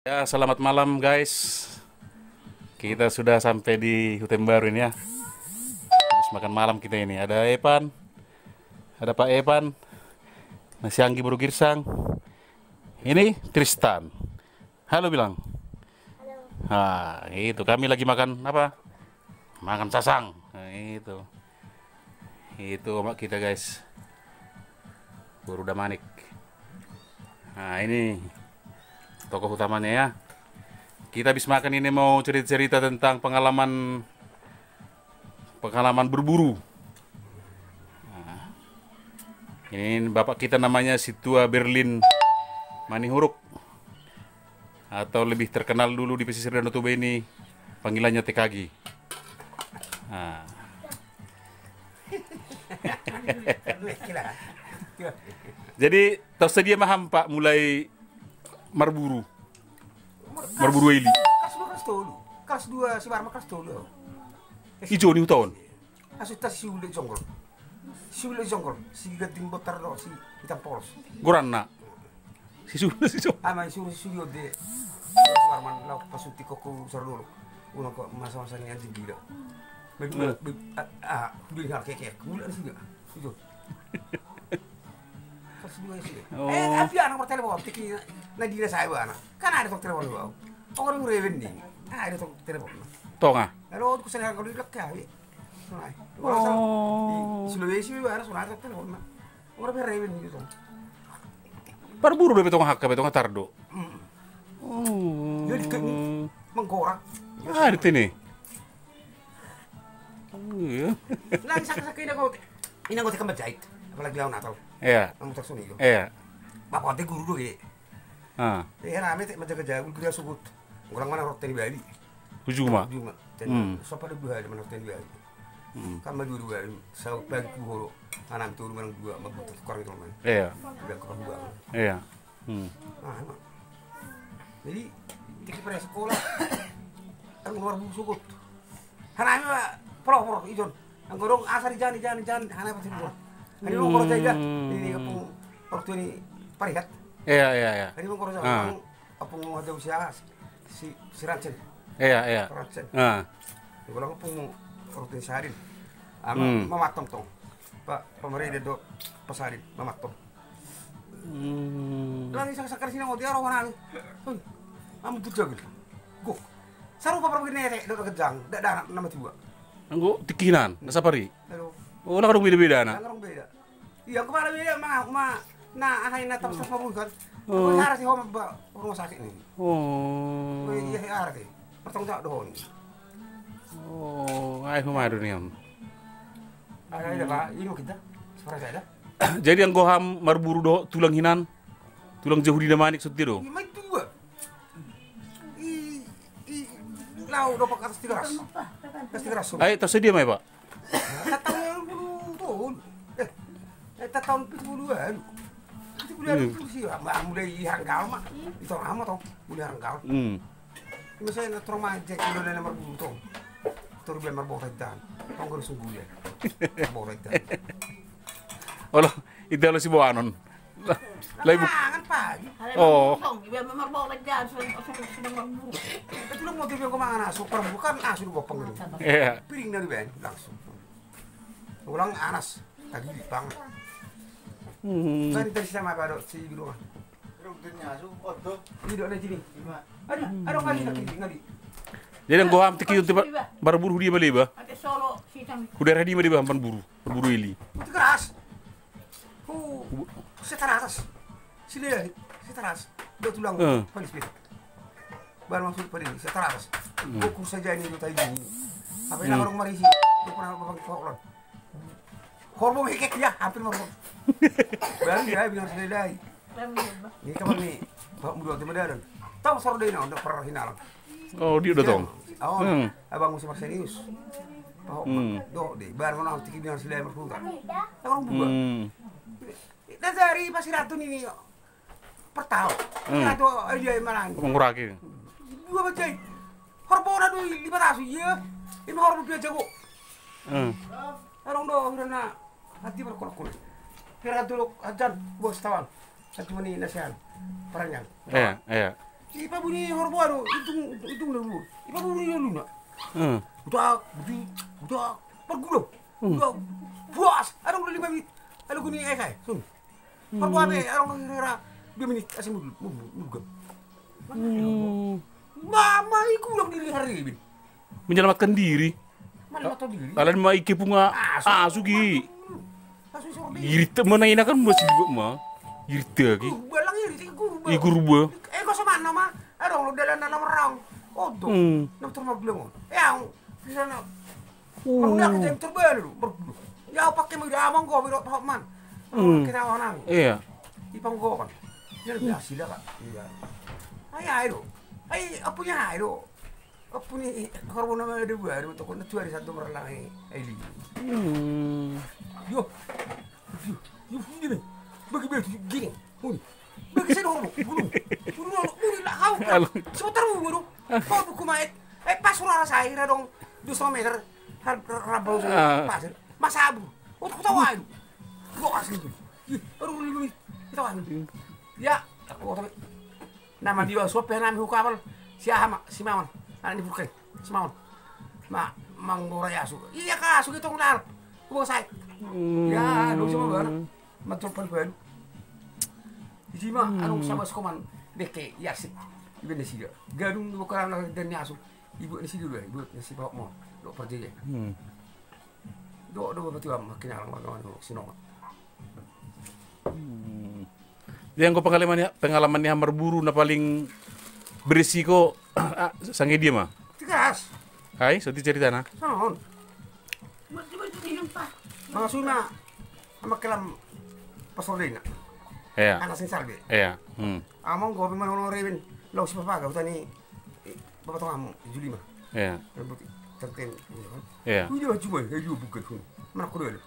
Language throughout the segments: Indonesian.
Ya, selamat malam guys. Kita sudah sampai di Hutan Baru ini ya. Habis makan malam kita ini. Ada Epan, ada Pak Epan, Nasi Anggi Buru Girsang. Ini Tristan. Halo bilang. Nah, itu kami lagi makan apa? Makan sasang. Nah, itu. Itu omak kita guys. Baru Damanik. Nah, ini tokoh utamanya ya. Kita habis makan ini mau cerita-cerita tentang pengalaman berburu. Nah, ini bapak kita namanya Situa Berlin Manihuruk, atau lebih terkenal dulu di pesisir Danau Toba ini panggilannya TKG. Nah. Jadi tersedia maham Pak mulai berburu Eli. Kelas 2 si Barma kelas 2. Ijo nih tahun. Asu tas si ulit jonggol. Si ulit jonggol, si gating botar do si hitam polos. Goranna. Si sudah si so. Ama si yo de. Si Barma lau pasuti koko sar dulu. Uno ko masa-masa ni anjing gila. Beli hal keke. Bulan sih enggak. Itu. Kelas 2 sih. Api anak bertelepon tiki na dira saya bana. Kan ada tok telepon gua. Orang reven nih. Ada tok telepon. Tonga. Lalu aku senang kalau dilek kali. Sunai. Sulawesi bana sunai tok telepon. Orang reven gitu. Berburu dari tonga hakka tonga tardo. Oh. Jadi ke mengkorak. Ah, di sini. Oh, iya. Lagi sakit ini aku tekan jahit. Apalagi lawan Natal. Iya. Kamu tak suni itu. Iya. Bapak ante guru dulu ya. Ah. Rame tek menjaga jauh guru sugut. Orang mana rok tani Bali. Ujuma. Ujuma. Dan sopa ada dua mana rok tani Bali. Kan baju dua sau bagi guru. Anak turun mana dua mabut tukar itu man. Iya. Udah kau dua. Iya. Nah, emang. Jadi tiki pada sekolah. Aku luar sugut. Hananya pro ijon. Ang gorong asar jan hananya pasti pro. Hari mau korot aja. Ini kapung waktu ini parihat. Iya. Hari mau korot kapung ada usia si Rancen. Iya. Rancen. Ah. Kalau kapung waktu ini saharin. Mamatong tong. Pak pemerintah do pasarin mamatong. Lagi sakar sini mau tiaro mana? Amu bujang gitu. Go. Saru pa begini do kejang. Dak nama tiba. Anggo tikinan, nasapari. Halo. Oh, nak dong beda-beda na. Orang beda. Iya, kemana beda nah ahay na tapos sa pabukan. Ako harus si home ba rumah sakit ni. Oh. Iya, harus. Pertong tak doon. Oh, ay humado niyan. Ada Pak, ini kita. Suara saya ada. Jadi yang goham marburu do tulang hinan. Tulang jauh di Damanik sutiro. May dua. Lau do pakas tigas. Tigas. Ay, tersedia mai, Pak. Tahun tahun. Tahun 72-an. 72-an itu sih, mulai hanggal mah. Itu lama toh, mulai hanggal. Misalnya trauma cek dulu dari nomor buntung. Tur biar marboretan. Tonggo sungguh ya. Marboretan. Oh, itu lo si Boanon. Lai bu. Kan pagi. Oh. Biar marboretan sudah berburu. Itu lo motif yang kemana? Super bukan asu gopeng gitu. Iya. Piring dari ben langsung. Ulang anas tadi bang. Kan dari sama apa si biru mah. Rugenya asu odo. Tidak ada sini. Aduh ngali. Jadi yang goham tiki untuk berburu dia beli ba. Ada Solo sitam. Kuda ready mah dia hampan berburu ili. Itu keras. Seteras. Sile, seteras. Dua tulang. Paling speed. Baru masuk pada ini, seteras. Fokus saja ini tadi ini. Apa yang orang marisi? Itu pernah bapak kolon. Hormon hekek ya, hampir hormon. Baru dia bilang sedai. Ini kapan nih? Bapak muda di Medan. Tahu sordena untuk perhinalan. Oh, dia udah tong. Oh, abang musim serius. Oh, do deh, baru mana tiki bilang silai berkuda. Orang buka. Dari Pasir Ratu ini per tahun. Ratu dia malang. Menguraki. Dua bajai. Hormon aduh 500 ya. Ini hormon dia jago. Orang do udah hati berkolok-kolok. Kira dulu ajan bos tawan. Satu menit nasihan. Peranyang. Iya. Ipa bunyi horboado, itu dulu. Ipa bunyi dulu nak. Udah, pergulung. Udah, puas. Ada udah 5 menit. Ada guni kai. Sun. Horboado, ada kira 2 menit asing mulu. Mama iku ulang diri hari bin. Menyelamatkan diri. Mana mata diri? Kalian mah iki punga asugi. Asu sordi. Irita mana ina kan masih juga mah. Irita ki. Balang iri sih guru. Igurba. Kau sama nama? Ada orang dalam dalam orang. Oh tuh. Nak terima belum? Yang di sana. Udah kita yang terbaru. Ya pakai mudah amang kau biro Pak Man. Kita orang. Iya. Ipang kau kan. Dia lebih hasil lah kak. Iya. Ayo. Apa punya ayo. Apa ni hormon nama ada baru untuk kau nanti hari satu merlang ini. Yo, gini. Bagi gini. Bagi saya dong, bulu lah kau. Sebentar bulu. Kau buku main. Pas suara saya dong 200 meter. Rabau saya pas. Mas Abu. Untuk tahu ayo. Kau asli tu. Aduh, kita tahu. Ya, aku tahu. Nama dia siapa nama hukapal? Si Maman. Anak ni bukan. Si Maman. Manggorai asu. Iya kak, asu gitu ngelar. Kau saya. Ya, lu semua ber. Matrupan baru. Di mah anu sama sekoman deke yasik. Ibu nasi dia. Gadung bukan orang dan asu. Ibu nasi dulu ya, ibu nasi bawa mau. Dok pergi ya. Dok betul makin orang sinong. Yang kau pengalaman yang berburu na paling berisiko sange dia mah. Tegas. Hai, so cerita na. Sonon. Betul-betul minum pak. Maksudnya sama kelam pasordina. Iya. Anak sin salbe. Iya. Among go man ono reben. Law si papa ga utani bapak tong amu Juli mah. Iya. Rebut terten. Iya. Ku dia cuma kayu bukan pun. Mana ku dulu.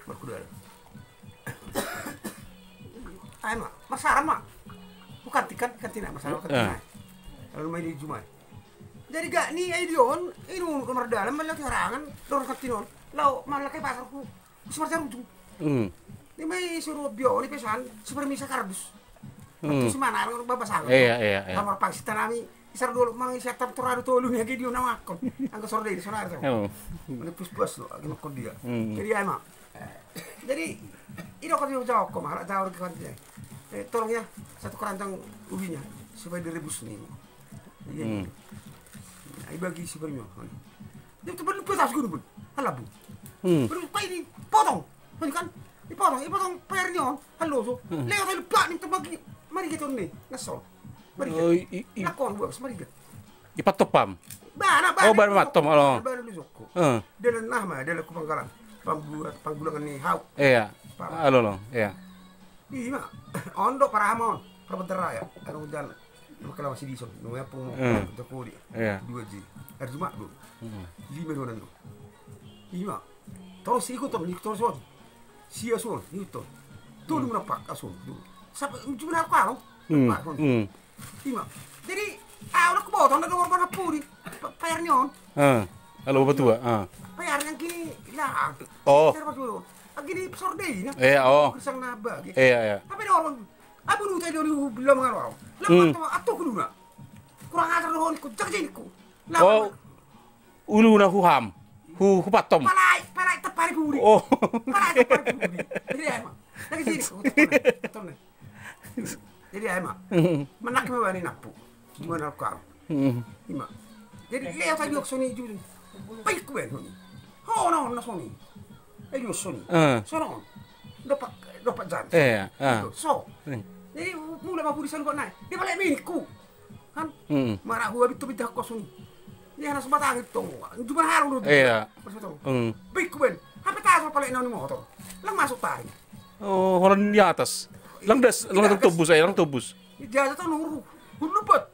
Mana ku dulu. Ay mah, masalah mah. Bukan tina masalah kantina. Lalu main di Jumat. Jadi gak ni ay dion, inu kamar dalam malaki harangan, dorong kantinon. Law malaki pasar ku. Seperti ujung. Ni may suruh bio ni pesan supermisa kardus. Terus mana orang babasang. Iya. Kamar pangsita nami isar dulu mang isar torado tolu ni dio na makon. Ang sorde di sonar to. Ni pus-pus lo agak makon dia. Jadi ay mah. Jadi ini kau jauh kok malah jauh ke kantin. Tolong ya satu kerantang ubinya supaya direbus nih. Iya. Ay bagi si Bernyo. Dia tu perlu petas guru pun. Halabu. Perlu pa ini potong. Kan? Ipotong pernyo. Halo so. Leo tayo pa ning tabagi. Mari kita ni. Nasol. Mari kita. Nakon buat mari kita. Ipatopam. Bana. Oh, baru matom alo. Baru lusoko. Dela nama, dela kupanggalan. Panggulangan ni hau. Iya. Alo lo. Iya. Iya, ondo para hamon, perbentar ya. Anu jalan. Kalau masih dison, nunggu pun tekuri. Iya. 2G. Hari Jumat dulu. 5 dolan dulu. Iya. Terus ikut tom, terus Sia sol, itu. Tuh menapak asul. Sampai cuma aku kalau. Iya. Jadi, orang kebotong ada orang mana puri. Payarnya. Halo betul. Payar yang kini lah. Oh. Gini sorde ini. Iya, oh. Kesang naba. Iya. Tapi orang abu nu tadi orang bilang mengarau. Lama atau kudu na. Kurang ajar doang ku jakjinku. Oh. Ulu na huham. Hupatom. Palai tepari puri. Oh. Palai tepari puri. Jadi emang. Lagi sini. Jadi emang. Menak mewani napu. Gimana aku? Ima. Jadi lihat tadi aku sini juga. Baik gue nih. Oh, no, soni. Ayo soni. Sono. Dapat jan. Iya. So. Jadi mulai mampu disana kok naik. Dia balik miniku. Kan? Marah gua bitu bitu kos soni. Dia anak sebatang itu. Cuma harum dulu. Iya. Baik gue. Apa tas balik nang motor. Lang masuk tarik. Oh, orang di atas. Lang tubus ay, lang tubus. Dia tuh nuru. Hulupat.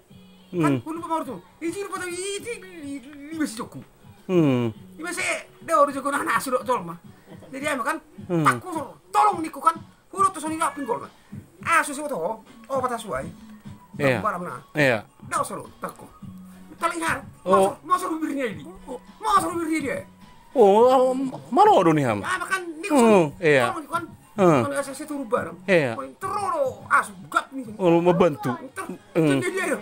Kan hulupat mau tuh. Ini lupa tapi ini masih cukup. Ini masih dia udah cukup anak sudah tol mah. Jadi emang kan, aku tolong niku kan, urut tuh soni lapin gol kan. Asu sih tuh, oh patah suai. Iya. Iya. Dah suruh takku. Paling har, mau suruh bibirnya ini, mau suruh bibirnya dia. Oh, mana ada nih ham? Ya makan niku. Iya. Tolong kan, Kalau saya turun bareng. Iya. Terus asup gat nih. Oh, membantu. Jadi dia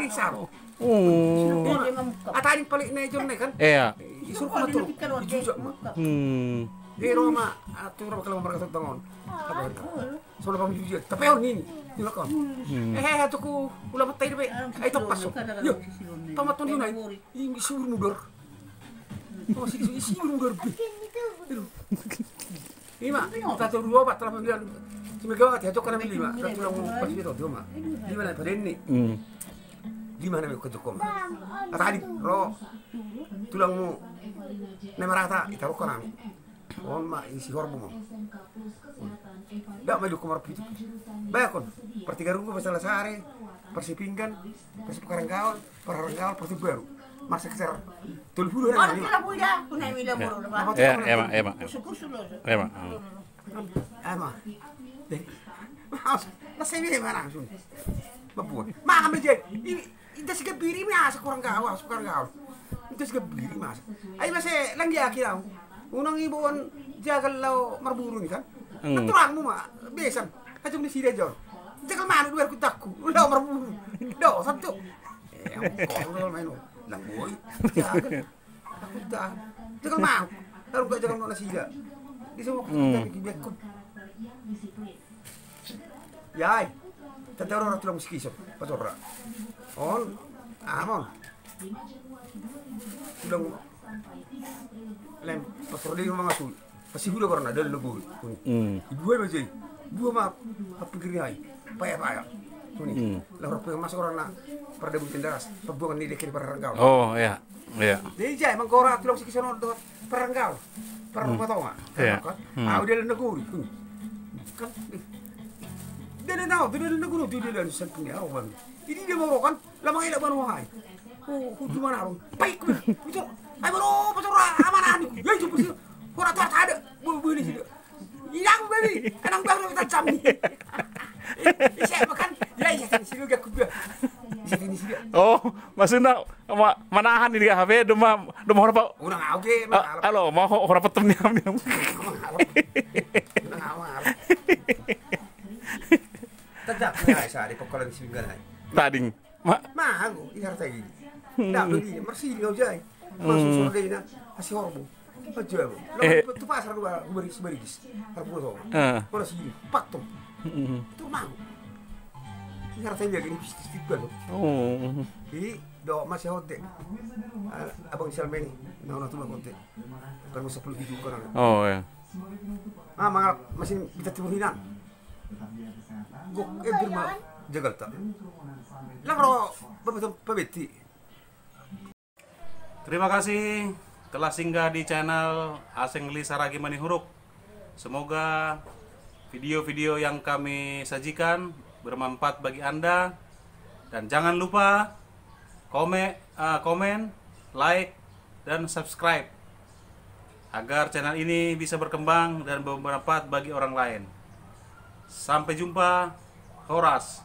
isar. Oh. Atarin paling na John na kan. Iya. Isur ko na to. Ijujak mo. Di Roma ato ra kalau mereka tangon. So na pamijujak. Tapi on nini. Di lakon. Ato ko ulah matay be. Ay to pasok. Yo. Pamaton yun ay. Isur mudor. Oh isur mudor. Lima. Tato dua bat telah panggilan. Sumigawa tiya jok kana lima. Tato lang pas dito doma. Lima na pa din ni. Di mana mau kejukom? Tadi ro tulangmu nemerata itaruh koran. On ma isi horbu mo. Dak maju kumar pitu. Bayakon. Pertigarungku masalah sare, persipinggan, persipakaranggaul, peraranggaul, pertibaru. Masa keser. Tulbulu na lima. Emang. Emang. Deh. Nasi ini mana sun? Babuan. Mama je. Ini sih kebiri mas kurang gaul. Itu sih kebiri mas. Ayo masih lang yaki lang. Unang ibuan jagal law marburu ni kan. Naturang mo ma. Besan. Kacung ni sida John. Jagal mana dua kutakku. Law marburu. Do satu. Kalau main lang boy. Jagal. Aku dah. Jagal mana? Lalu gak jagal mana sida. Di semua kita kibekon. Yai. Tentara orang tulang skisop, patorra. On, amon. Tulang lem pator di mga sul. Pasti hula karena ada lebu. Ibu ay macam, ibu mah apa pikirnya ay, paya. Tuni, lalu apa masuk orang na pada butin daras, pembuangan ni dekir perangkau. Oh ya. Jadi jai mangkora tulang skisop dot perangkau, perangkau tahu nggak? Iya. Udah neguri. Kan Dia na guru dia dan samping dia awal. Ini dia bawa kan, lamang ilak baru hai. Oh, gimana arung? Baik, betul. Ay baru pasal amanah ni. Ya itu betul. Orang tua ada, boleh sih. Yang baby, kanang baru kita jam ni. Saya makan, ya sih juga kubia. Sini sini. Oh, maksudnya manahan ini HP duma orang apa? Orang auge, Halo, mau orang apa temnya? Tetap ya saya di pokolan singgal ay. Tading. Aku iharap lagi. Dah beli, masih nggak jai. Masuk sore na, masih horbu. Aja. Lalu tu pasar dua berigis. Harbu tu. Kalau sih patung. Tu mau. Iharap lagi gini bisnis juga. Oh. Jadi do masih hote. Abang Salmeni, nak tu nak hote. Kalau 10 video kan. Oh ya. Mga masih bisa timuhinan. Guk birma jagal tak. Langro bebetul pebeti. Terima kasih telah singgah di channel Asengli Saragi Manihuruk. Semoga video-video yang kami sajikan bermanfaat bagi Anda. Dan jangan lupa komen, like, dan subscribe agar channel ini bisa berkembang dan bermanfaat bagi orang lain. Sampai jumpa. Horas.